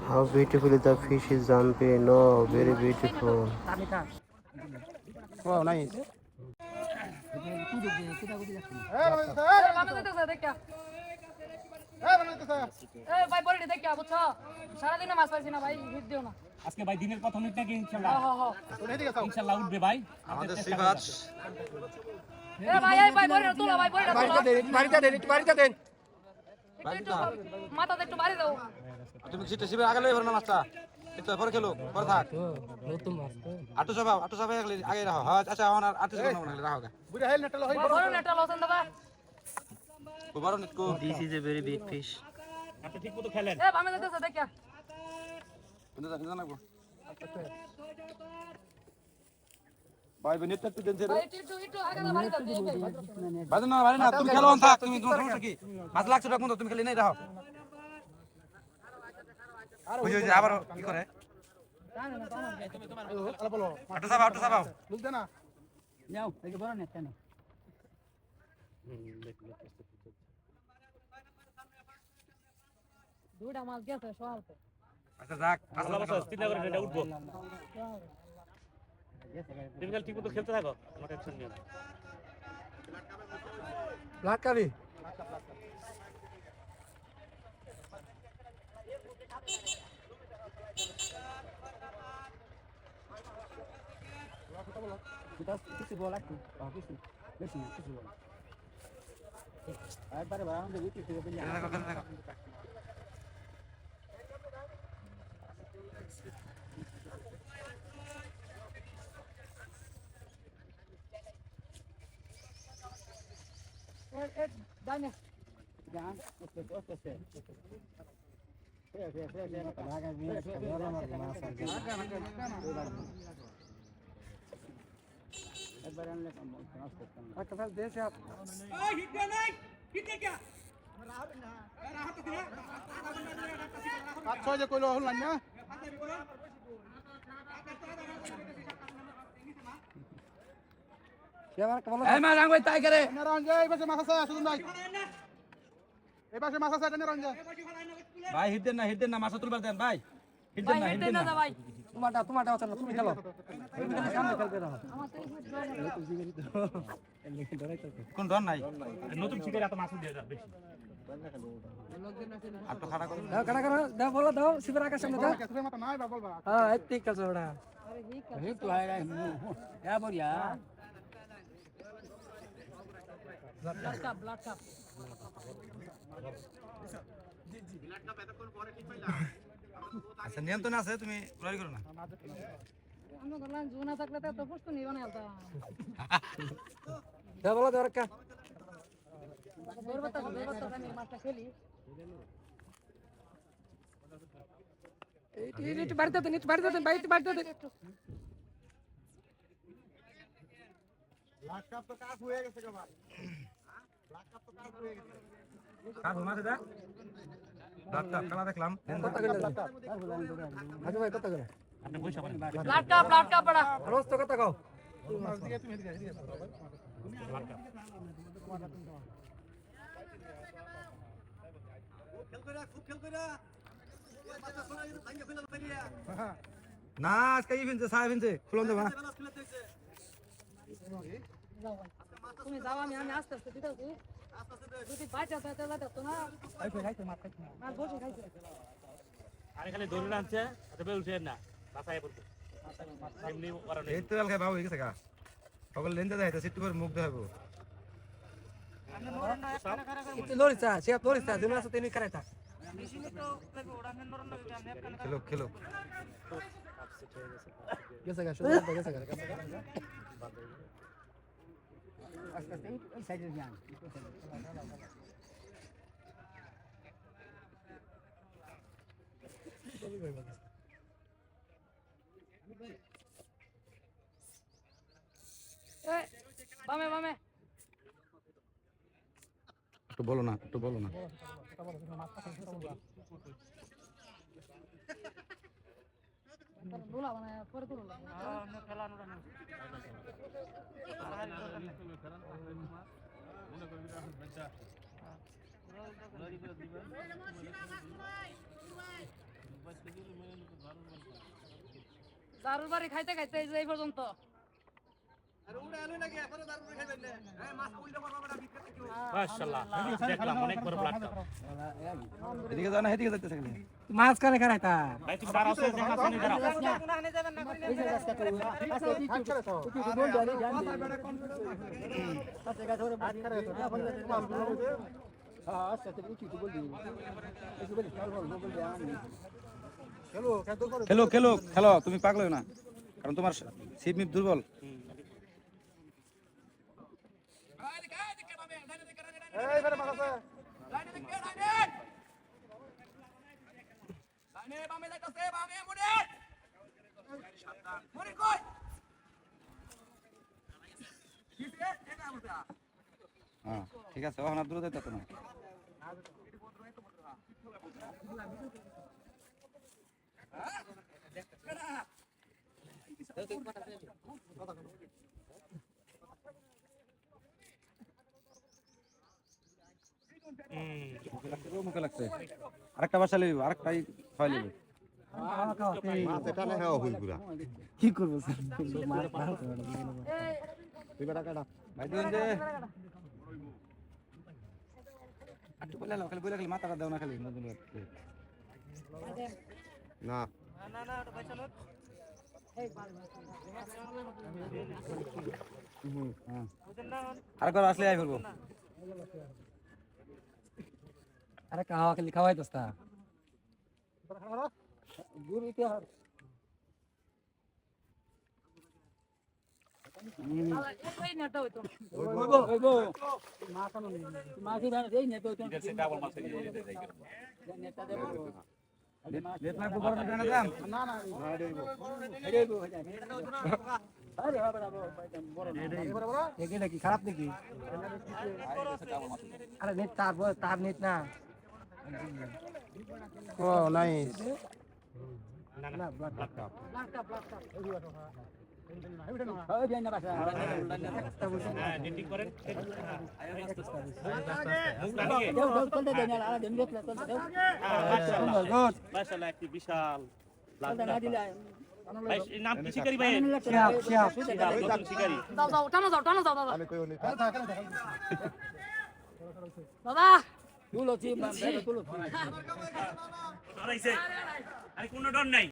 How beautifully the fish is jumping. Oh, very beautiful. Wow, nice. আজকে ভাই দিনের প্রথম মিট নাকি ইনশাআল্লাহ ইনশাআল্লাহ উঠবে ভাই আমাদের সিবাজ মাথাতে একটু বাড়ি দাও। তুমি সিটে সিবে আগে লই ভরনা মাছটা একটু পরে খেলো পরে থাক আটু সবাই আগে রাখো হ্যাঁ আচ্ছা আমার আটু সবাই না রাখো বুড়া হেল নেটলো হই বড় নেটা লসেন দাদা। বড় net co This is a very big fish. আপনি ঠিক মতো খেলেন বামে যেতেছে দেখা। কিন্তু জানা গো ভাই বেনেট একটু দেন ভাই একটু আগে না বাড়ি দাও। বাজে না তুমি খেলো থাক তুমি তোমার সমস্যা কি 5 লাখ টাকা কোন তুমি খেলে নাই রাখো বুঝো যে আবার কি করে আটু সাবাও বুঝতে না যাও দেখে বড় নেট কেন দুইটা মাছ গেছে সকালতে। আচ্ছা যাক আল্লাহ বাসা চিন্তা করে এটা উঠবো তুমি খালি ঠিক মতো খেলতে থাকো কোনো টেনশন নিও না ব্ল্যাক কারি কিছু বলা একটু কিছু বেশি না কিছু বলা একবারে আমাদের উচিত ডাইনে গান ওকে একবার আনলে একটা ফেল দেশে আপ হিট নাই হিট কে আচ্ছা যে কইলো হল না এই মা রাং ভাই তাই করে না রঞ্জে এই পাশে মাছ আছে সুন্দর ভাই এই পাশে মাছ আছে না রঞ্জে ভাই হিট দেন না মাছ তুলবার দেন ভাই হিট ভাই দেন হেঁটে না না ভাই। তোমারটা আছে না তুমি খেলো তুমি খালি সামনে খেলতে দাও আমার তো কোন ডন নাই নতুন ছিটের এত মাছ দিয়ে যাবে বেশি আটু খাড়া করুন দাও কানা কানা দাও বলো দাও শিবের আকাশ সামনে দাও হ্যাঁ এত্তি কাছে ওটা হে তো আয় রে এ বড়িয়া ব্লাড কাপ আচ্ছা নিয়ন্ত্রণ আছে তুমি লড়াই করো না আমরা ধরলাম জুনা থাকলে তো প্রশ্ন নিব না আলতা দাও বলো দাও রাখা দৌড়বাতা আমি মাছটা খেলি। এই একটু বাড়িতে দেন একটু বাড়িতে দেন বাড়িতে দেন লাখ কাপ তো কাপ হয়ে গেছে গো ভাই লাখ কাপ তো কাপ হয়ে গেছে কাজ মাছ দা ডাক্তার খেলা দেখলাম কত গেল হাজু ভাই কত গেল আপনি পয়সা পাবেন ব্লাড কাপ বড়া রোজ তো কত গাও না আজকে ই ফিনছে সাহেব ফিনছে খুলন দেবা তুমি যাও আমি আস্তে আস্তে দিতেছি যদি বাঁচা তো তো না মাছ বসে খাইছে। আরে খালি ধরে আনছে তবে উঠে না বাসায় পড়তে এমনি কারণে এই তো কালকে বাবু হয়ে গেছে গা সকল লেনতে দেয় তো সিট্টু করে মুখ দেখাবো itu lorisa siap lorisa dulu satu ini kereta খেলো biasa gak sudah biasa gak astaga ini saja yang বামে একটু বলো না দুলা মানে পরে তুলো দারুর বাড়ি খাইতে খাইতে এই যে এই পর্যন্ত মাশাআল্লাহ দেখলাম অনেক বড় প্ল্যাটফর্ম এদিকে যাও না এদিকে যাইতেছে খালি মাঝখানে খারাইতা ভাই তুমি দাঁড়াও সে জায়গা শুনে দাঁড়াও খেলো খেলো খেলো তুমি পাগল হও না কারণ তোমার ছিপ মিপ দুর্বল হ্যাঁ ঠিক আছে ওখানে দূরে যাইতে না মুখে লাগছে আরেকটা বাসা লিব আরেকটাই খাওয়াই লিব কি করবো ভাই দিন যে একটু বলে খালি বলে খালি মাথাটা দাও না খালি নতুন না আরেকবার আসলে আই ফেলবো আরে খাওয়া খালি খাওয়াই দোস্তা গুরু ইতিহাস এই নেটা হইতো ওইবো মাছি বান এই নেটা হইতো ডাবল মাছ নেটা দেবো লেট না বড় না দাম না না এরেবো আরে বাবা বড় বড় এগুলা কি খারাপ নাকি আরে নেট তার নেট না ও নাইস না ব্ল্যাক ব্ল্যাকটা ওই জানা বাসা হ্যাঁ ডিটিং করেন দেও চলতে দেন আর দেন দেখলে চলতে দেও মাশাআল্লাহ একটি বিশাল চলতে না দিলে ভাই এই নাম কি শিকারি ভাই শিকারি দাও দাও টানো দাও দাদা দাদা তুলো চিপ তুলো আরে কোন ডর নাই